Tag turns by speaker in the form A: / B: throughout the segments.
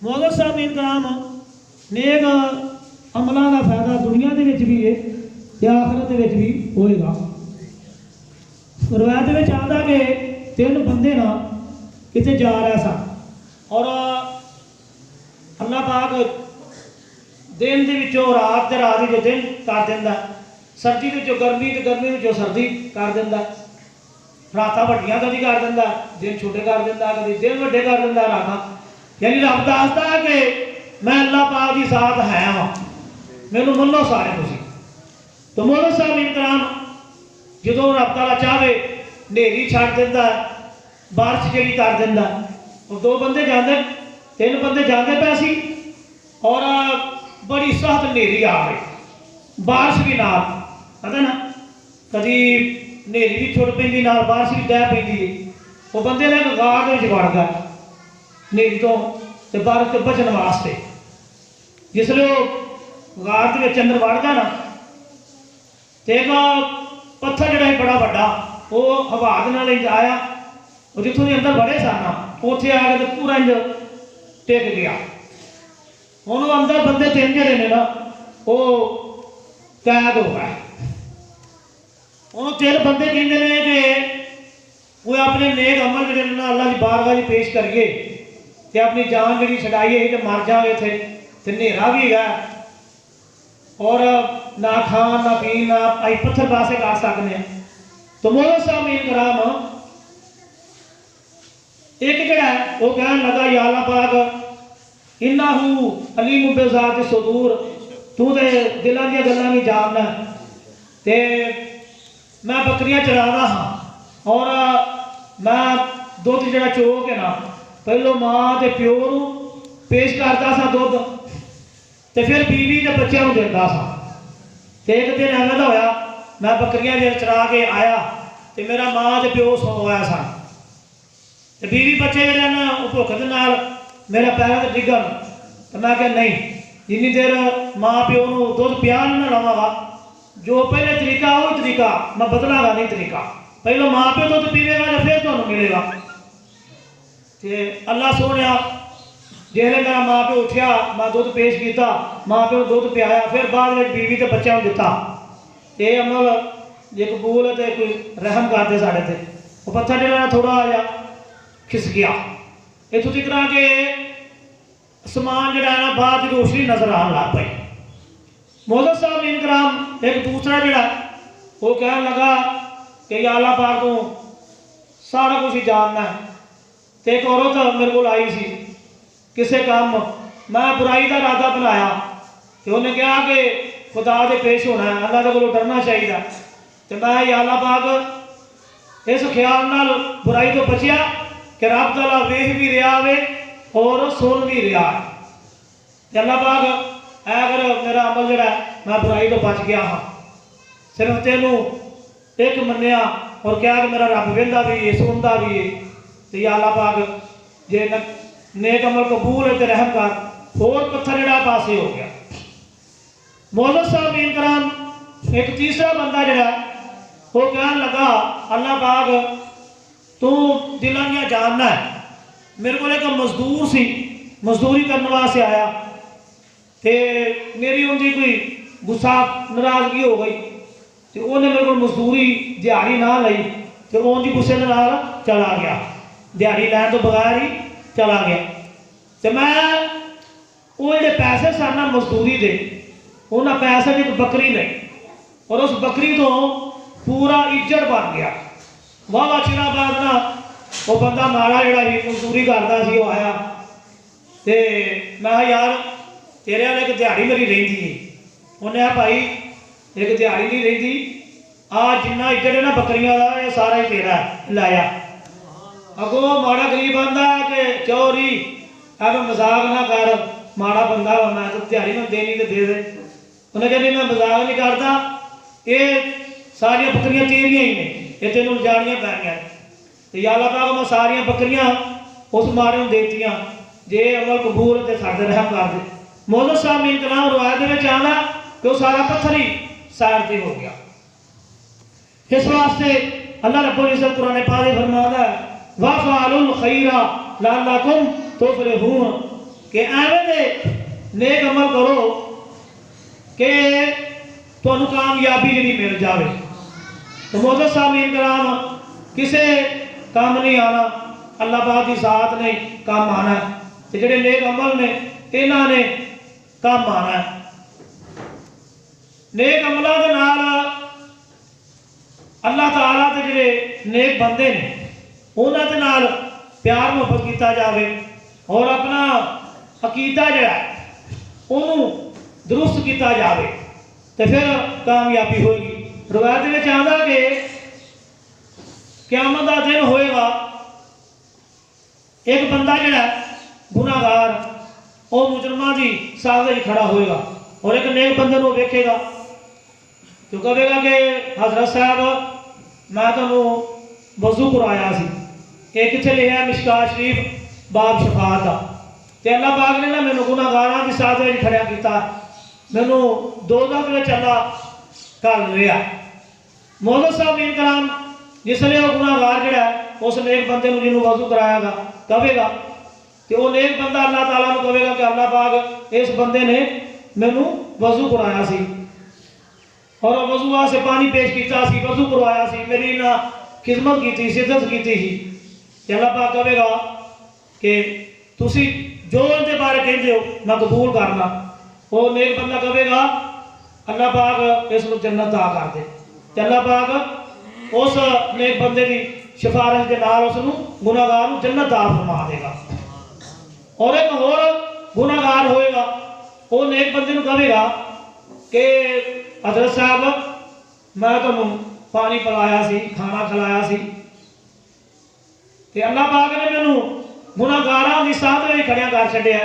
A: मौलवी साहब मीन कराम नेक अमलों का फायदा दुनिया के भी है ते आखिरत भी होएगा। रवायत में आता कि 3 बंदे ना कितने जा रहे सन और अल्लाह पाक दिन के रात के रात जो दिन कर देंदा, सर्दी के गर्मी तो गर्मी के सर्दी कर देंदा, रात वड्डियां कभी कर देंदा, दिन छोटे कर देंदा, कभी दिन वड्डे कर देंदा रात। यानी रब दसदा कि मैं अल्लाह पाक की साथ है हाँ, मैनू मनो सारे तुसीं। तो मौलवी साहब इनकराम जो रब ताला चाहे नेरी छड़ देंदा, बारिश जी कर देंदा। और 2 बंदे जाते 3 बंदे जाते पे सी और बड़ी सख्त नेरी आ गई, बारिश भी नाल, पता ना कभी नेरी भी छुड़ पैंदी नाल बारिश भी दै पैंदी है। वो बंदे ने गार वड़ गया नेरी तो बारिश तो बचन वास्ते। जिसले वो गार के अंदर वड़ गया ना तो एक पत्थर जोड़ा बड़ा वड्डा वो हवा के आया और जितों अंदर बड़े सन उत्थे आके तो पूरा इंज टिक गया। हूँ अंदर बंदे 3 जोड़े ने ना वो कैद हो गए। हूँ 3 बंदे कहते हैं कि वो अपने नेक अमल जोड़े ना अल्लाह की बारगाह पेश करिए तो अपनी जान जी छड़ाइए तो मर जाए थे तो नेरा भी है और ना खान ना पीन ना अं पत्थर पासे कर सकते हैं। तो मौलवी साहब इनकराम एक जड़ा वो कहन लगा या अल्लाह पाक इन्नहू अलीम बिज़ाति सुदूर, तू तो दिलों दी गल्लां भी जानना। ते मैं बकरियां चरादा हाँ और मैं दुध जड़ा चो के ना पहलो माँ ते प्यो नूं पेश करता सा दुध ते फिर बीवी के बच्चों को देता सा। तो एक दिन एवं का होया मैं बकरियां जब चरा के आया तो मेरा माँ तो प्यो सोया सन तो बीवी बच्चे जो ना भुख के नाल मेरा पैरों से डिगन। तो मैं क्या नहीं जिन्नी देर माँ प्यो को दुध पिया ना लवागा जो पहले तरीका वही तरीका मैं बदलागा नहीं तरीका, पहले माँ प्यो दुध पीवेगा तो फिर तुम्हें मिलेगा। तो अल्लाह सोने जिसने मेरा माँ प्यो उठा मैं दुध पेश किया, माँ प्यो दुध पियाया, फिर बाद में बीवी तो बच्चों को दिता। ये अमल जे कबूल है तो कोई रहम करते साढ़े ते। वो पत्थर जो थोड़ा जा खिस गया इतों तक के समान जो है ना बाद की रोशनी नजर आने लग पई। मौलवी साहब इनकराम एक दूसरा जोड़ा वो कह लगा कि या अल्लाह पाक को सारा कुछ ही जानना है। तो एक औरत मेरे को आई सी किसी काम मैं बुराई का इरादा बनाया तो उन्हें कहा कि खुदा दे पेश होना है, अल्लाह को डरना चाहिए। तो मैं या अल्लाह पाक इस ख्याल नाल बुराई तो बचिया कि रब ताला वेख भी रहा है और सुन भी रहा है। तो अल्लाह पाक अगर मेरा अमल जोड़ा मैं बुराई तो बच गया हाँ, सिर्फ तेनू एक मनिया और क्या कि मेरा रब वेंदा भी है सुनता भी है। तो या अल्लाह पाक जे नेक अमल कबूल है तो रहम कर, होर पत्थर जड़ा पासे हो गया। मौलवी साहब इनकराम एक तीसरा बंदा जड़ा वो कहन लगा अल्लाह पाक तू दिलों दियां जानना है। मेरे को एक मजदूर सी मजदूरी करने वास्ते आया तो मेरी उनकी कोई गुस्सा नाराजगी हो गई तो उन्हें मेरे को मजदूरी दिहाड़ी ना ली तो उनकी गुस्से के नाल चला गया, दिहाड़ी लैन तो बगैर ही चला गया। तो मैं वो जो पैसे सन ना मजदूरी दे उन्हें पैसे की एक बकरी ली और उस बकरी तो पूरा इज्जत बन गया। वाह वाह चिरा बाद ना वो बंदा माड़ा जोड़ा मजदूरी करता सी वो आया तो मैं यार तेरे वाले एक दिहाड़ी मेरी रही है। उन्हें आ भाई एक दिहाड़ी नहीं रही आ जिन्ना इज्जत है ना बकरियां का ये सारा ही तेरा लाया। अगो माड़ा गरीब आंदा कि चोरी अब मजाक ना कर, माड़ा बंदा वा मैं तो दिहाड़ी में देनी तो दे दे। उन्हें कहनी मैं मजाक नहीं करता, ये सारिया बकरियां तेरिया ही ने, ये तेन जानिया पैनिया। तो या अल्लाह पाक मैं सारिया बकरियां उस माड़े को देतियां जे अमल कबूल तो साढ़े रहम कर दे। मौलवी साहब इनकलाब रवायत में आना कि वह सारा पत्थर ही साइड से हो गया। इस वास्ते अल्लाह रब्बुल इज्जत कुरान पाक में फरमाता है वफ़अलुल खैरा लअल्लकुम तुफलिहून, कि एवें दे नेक अमल करो कि तुहानू कामयाबी जी मिल जाए। तो मोहतरम सामीन कराम, किसे काम नहीं आना, अल्लाह पाक की ज़ात ने काम आना है। तो जेडे नेक अमल ने इन्हां ने काम आना है। नेक अमलों के नाल अल्लाह ताला के जेडे नेक बंदे ने उन्हां दे नाल प्यार मुहब्बत किया जाए और अपना अकीदा जड़ा उन्होंने दुरुस्त किया जाए तो फिर कामयाबी होगी। रवायत में आता कि क़यामत का दिन होएगा, एक बंदा जड़ा गुनाहगार वो मुजरमां की साथ में खड़ा होएगा और एक नेक बंदे को वेखेगा तो कहेगा कि हजरत साहब मैं तुहानू वजू करवाया सी। ये कितने लिखा है मिशकात शरीफ बाब शफात का। तो अल्लाह पाक ने ना मैनू गुनाहगारां की साथ में खड़ा किया, मैनू दोज़ख में अल्लाह घल रहा। मोहम्मद साहब मीन कराम जिसले वो गुनाहगार जड़ा उस नेक बंदे जिन्होंने वजू करायागा कहेगा तो वो नेक बंदा अल्लाह ताला को कहेगा कि अल्लाह पाक इस बंदे ने मैनू वजू कराया सी और वजू वास्ते पानी पेश किया, वजू करवाया, मेरी ना खिदमत की, इज्जत की। अल्लाह पाक कहेगा कि तुसी जो उनके बारे कहते हो मैं कबूल करना। वो नेक बंदा कहेगा अल्लाह पाक इसको जन्नत अता कर दे। अल्लाह पाक उस नेक बंदे की सिफारिश के नाल उसनू गुनाहगार नू जन्नत अता फरमा देगा। और एक होर गुनाहगार होएगा, वो नेक बंदे नू कहेगा कि हजरत साहब मैं तुहानू पानी पिलाया सी, खाना खिलाया सी ते अल्लाह पाक ने मैनू गुनाहगारां दी साथ में खड़िया कर छड्डिया।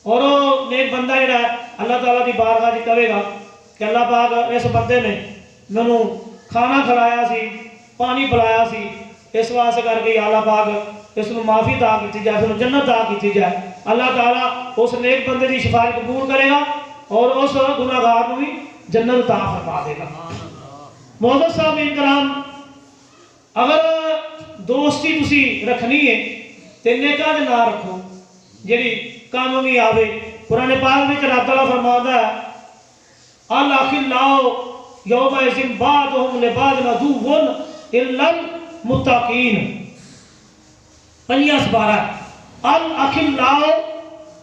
A: और वो नेक बंदा जिहड़ा अल्लाह ताला की बारगाह च कहेगा कि अल्लाह पाक इस बंदे ने मैनू खाना खिलाया सी, पानी पिलाया सी, इस वास्ते करके अल्लाह पाक इसनू माफ़ी अता की जाए, इसनू जन्नत अता की जाए। अल्लाह ताला उस नेक बंदे की सिफारिश कबूल करेगा और उस गुनाहगार को भी जन्नत अता फरमा देगा। मोहम्मद साहब मीन कराम, अगर दोस्ती तुसी रखनी है तो नेका दे नाल रखो जिहड़ी काम भी आवे। कुरान पाक में अल्लाह ताला फरमाता है अल अखिल्लाउ यौमइज़िन बादुहुम लिबादिन अदुव्वुन इल्लल मुत्तकीन। 5-12 अल अखिल्लाउ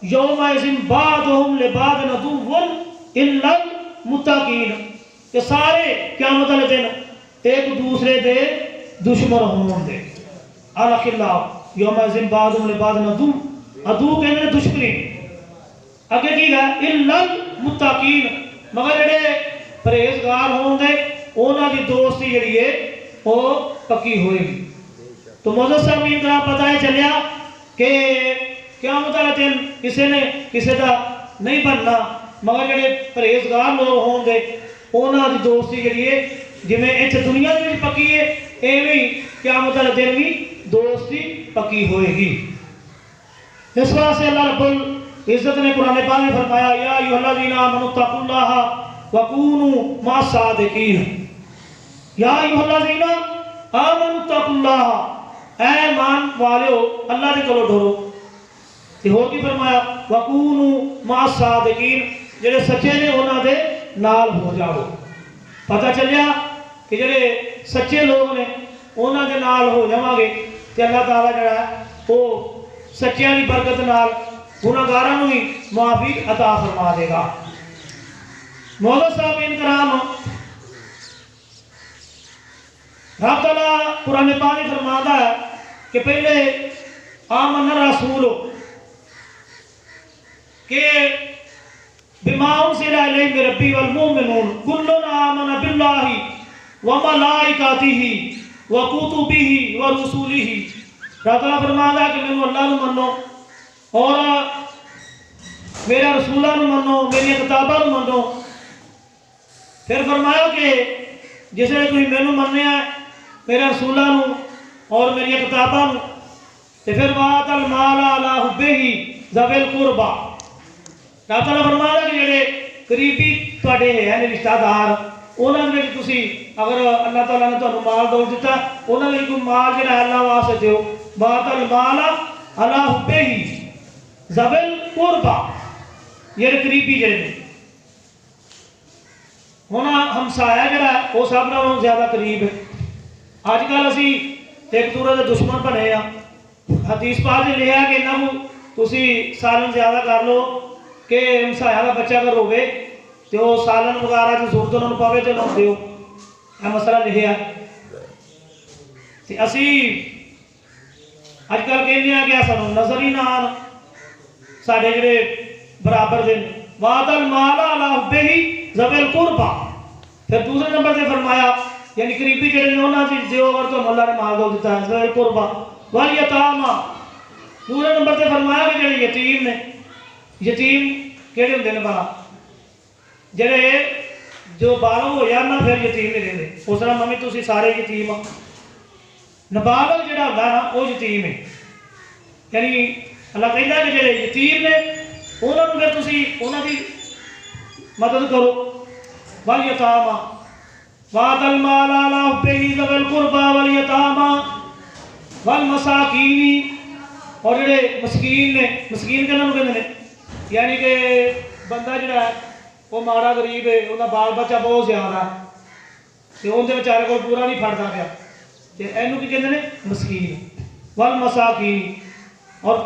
A: यौमइज़िन बादुहुम लिबादिन अदुव्वुन इल्लल मुत्तकीन। कि सारे क़यामत वाले दिन एक दूसरे के दुश्मन होंगे। अल अखिल्लाउ यौमइज़िन बादुहुम लिबादिन अदु कहते दुश्मनी। अगे की है इल्लल मुत्तकीन, मगर जेडे परहेजगार होंगे उन्हां दी दोस्ती जिहड़ी है वो पक्की होएगी। तो मोहम्मद साहब मीन का पता है चलिया कि क़यामत वाले दिन किसी ने किसी का नहीं बनना, मगर जेडे परहेजगार लोग होंगे उन्हां दी दोस्ती जिहड़ी है जिवें इत्थे दुनिया दे विच पक्की है एवें क़यामत वाले दिन भी दोस्ती पक्की होएगी। इस वास्ते अल्लाह रब्बुल इज्जत ने कुरान पाक में फरमाया या अय्युहल्लज़ीना आमनु तक़ुल्लाह व कूनू मअस-सादिक़ीन। या अय्युहल्लज़ीना आमनु तक़ुल्लाह, ऐ ईमान वालियो अल्लाह दे कोलों डरो। ते होर की फरमाया व कूनू मअस-सादिक़ीन, जेडे सच्चे ने उन्हां दे नाल हो जाओ। पता चलिया कि जेडे सच्चे लोग ने उन्हां दे नाल हो जावांगे ते अल्लाह ताला जिहड़ा वो सच्चियां की बरकत नाल गुनाहगारां नूं भी माफ़ी अता फरमा देगा। मोहम्मद साहब मीन कराम, रब ताला कुरान पाक में फरमाता है कि पहले आमन रसूल के बिमा उनज़िला इलैहि मिन रब्बिही वल मुमिनून कुल्लुन आमन बिल्लाहि व मलाइकातिही व कुतुबिही व रुसुलिही। रब ताला फरमाता है कि मैनू अल्लाह नूं मनो और मेरे रसूलों नूं मनो, मेरी किताबां नूं मनो। फिर फरमाया कि जिसने तुसीं मैनू मन्निया मेरे रसूलों नूं और मेरी किताबां नूं ते फिर वातल माल अला हुब्बिही ज़विल कुरबा। रब ताला फरमाता कि जेडे करीबी तुहाडे हैं रिश्तेदार उन्हां दे विच तुसीं अगर अल्लाह ताला ने तुहानूं माल दौलत दिता उन्हां दे कोई माल जिहड़ा अल्लाह वास्ते दिओ। वातल माल अला हुब्बिही ज़विल कुरबा जेडे करीबी जेडे हुण हमसाया जरा वो सब नालों ज़्यादा करीब है। अजकल असी एक दूसरे के दुश्मन बने आ। हदीस पाक ने लिखा कि इन्हों तुसी सालन ज़्यादा कर लो कि हमसाया का बच्चा अगर होवे तो सालन वगैरह की जरूरत उन्होंने पवे तो उन्होंने दिओ। यह मसला लिखा तो असी अजकल कहने कि सानू नज़र ही ना आन साडे जिहड़े बराबर दे वादल माला अला हुब्बे ही ज़बिल कुरबा। फिर दूसरे नंबर से फरमाया यानी करीबी जिहड़े ने उन्हां च दिओ अगर तुहानू अल्लाह ने माल दौलत दिता है ज़बिल कुरबा वल यतामा। दूसरे नंबर से फरमाया कि जिहड़े यतीम ने यतीम किहड़े हुंदे ने भला जिहड़े जो बालग हो जान ना फिर यतीम नहीं रहिंदे। उस तरह मम्मी तुसीं सारे यतीम आ नाबालग जिहड़ा हुंदा ना वो यतीम है। यानी अल्लाह कहता कि जिहड़े यतीम ने उन्होंने फिर तुसीं उन्हां दी मदद करो। वल यतामा वादल माल अला हुब्बिही ज़बिल कुरबा वल यतामा वल मसाकीनी। और जिहड़े मस्कीन ने मस्कीन किन्हां नूं कहंदे ने यानी कि बंदा जिहड़ा है वो माड़ा गरीब है उहदा बाल बच्चा बहुत ज़्यादा तो उनके बेचारे को पूरा नहीं फटदा पिया तो इनू की कहते हैं मस्कीन वल मसाकीन। और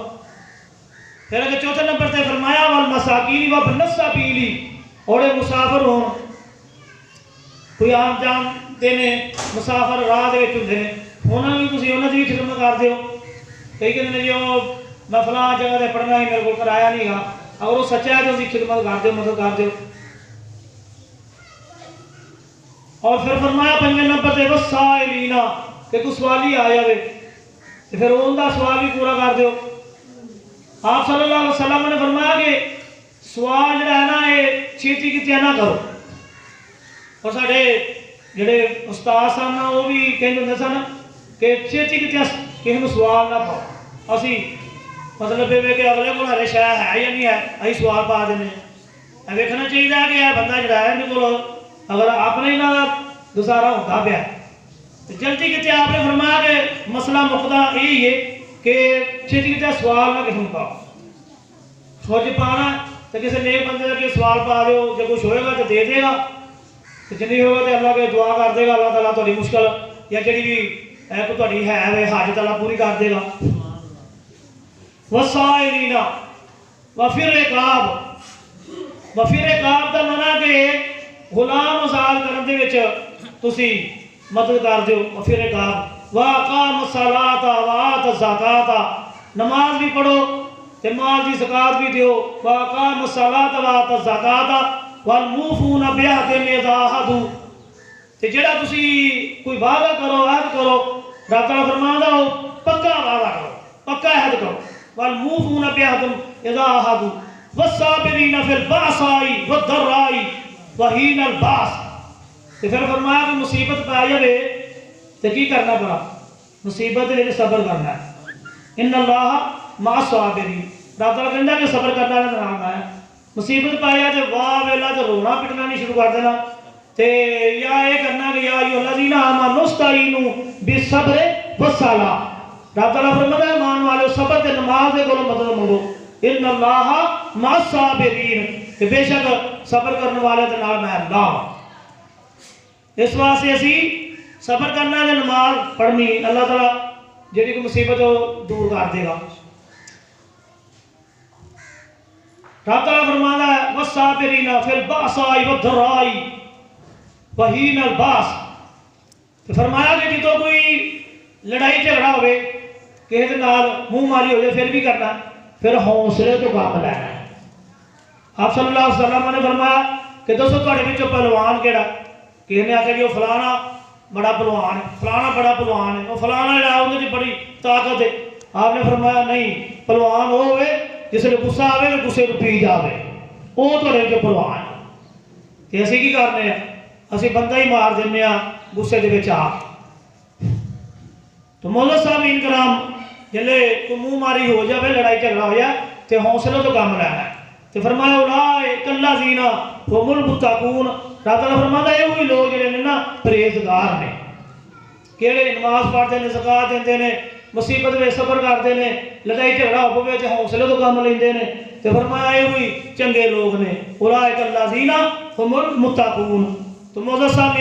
A: फिर अगर चौथे नंबर से फरमाया वल मसाकीन व बनसा पीली। और ये मुसाफिर हो कोई आम जाम देने मुसाफिर राह के होंगे ने उन्होंने भी तुम उन्होंने भी खिदमत कर दो। कई कहते हैं जी वो मैं फलां जगह से पढ़ना ही मेरे को कराया नहीं गा अगर वो सच्चा है तो उसकी खिदमत कर दो मदद कर दो। और फिर फरमाया पंजे नंबर से बस साइलीना कि कोई सवाली आ जाए तो फिर उनका सवाल भी पूरा कर दो। आप सल्लल्लाहु अलैहि वसल्लम ने फरमाया कि सवाल जो है ना ये छेती कितने ना करो। और साढ़े जोड़े उस्ताद सन वो भी कहते होंगे सन कि छेती कितने किसी को सवाल ना पाओ। असी मतलब ये कि अगले को हरे शह है या नहीं है अं सवाल पा दें। वेखना चाहिए कि यह बंदा जोड़ा है इन्हें को अगर अपने ही ना गुजारा होता पाया तो जल्दी कितने आपने फरमाया कि मसला मुकदा यही है कि छेती कितने सवाल ना किसी पाओ। फौज पाना तो किसी नेक बंदे का सवाल पा दो जो कुछ होएगा तो दे देगा तो जो नहीं होगा तो अल्लाह के दुआ कर देगा। अल्लाह ताला थोड़ी मुश्किल या जी भी थोड़ी है वे हाजत अल्लाह पूरी कर देगा। वसाइरीना वफिर रिकाब का मना के गुलाम आजाद करने के तुसी मदद कर दो। वफिर रिकाब वाकाम सलाता वात ज़काता नमाज भी पढ़ो ते माल की ज़कात भी दियो। वाकाम सलाता वात ज़काता वल मूफूना बिअहदिहिम इज़ा अहदू। ते जेड़ा तुसी कोई वादा करो अहद करो रब तआला फरमांदा हो पक्का वादा करो पक्का अहद करो। वल मूफूना बिअहदिहिम इज़ा अहदू वस्साबिरीना फिल बासाई वद्दर्राई वहीनल बास। तो फिर फरमाया कि मुसीबत पाई जाए तो की करना पड़ा मुसीबत के सबर करना है। इन्नल्लाह मा साबिरीन रब तआला कहंदा कि सबर करना नाम है। मुसीबत पाया तो वाह वेला तो रोना पिटना नहीं शुरू कर देना तो या ये करना कि या अय्युहल्लज़ीना आमनुस्तईनु बिस्सब्रि वस्सलाह। रब तआला फरमाता है मान वाले सबर ते नमाज दे कोलों मदद मंगो। इन्नल्लाह मा साबिरीन कि बेशक सबर करने वाले के नाल मैं अल्लाह। इस वास्ते असी सबर करना है नमाज पढ़नी अल्लाह ताला जी कोई मुसीबत दूर कर देगा। रब तआला फरमाता है वस्साबिरीना फिल बासाई वद्दर्राई वहीनल बास। तो फरमाया कि जो कोई लड़ाई झगड़ा हो किसी के नाल मुँह मारी हो जाए फिर भी करना फिर हौसले तो काम लैना। आप सल्लल्लाहु अलैहि वसल्लम ने फरमाया कि दसो तुहाडे विचों पहलवान केड़ा। किसी ने आखिया जी वो फलाना बड़ा पहलवान है फलाना बड़ा पहलवान है वो फलाना जो उन्हें बड़ी ताकत है। आपने फरमाया नहीं पहलवान वो होवे जिसले गुस्सा आवे तो गुस्से को पी जावे वो तुहाडे विचों पहलवान है। तो असीं की करने असीं बंदा ही मार दिंदे आ गुस्से दे विच आ। तो मौलवी साहब इनकराम जिले कोई मुँह मारी हो जाए लड़ाई झगड़ा हो जाए तो हौसले तो काम लैना है। तो फरमाया उलाइकल्लज़ीना हुमुल मुत्तकून। रब तआला फरमांदा है वही लोग जिहड़े ने ना परहेजगार ने किहड़े नमाज पढ़ते हैं ज़कात देंदे ने मुसीबत में सबर करते हैं लड़ाई झगड़ा हो पवे तो हौसले तो काम लेंदे ने। तो तो फरमाया ये हुई चंगे लोग ने उलाइका अल्लज़ीना हुमुल मुत्तकून। तो मोअज़्ज़ज़ साहब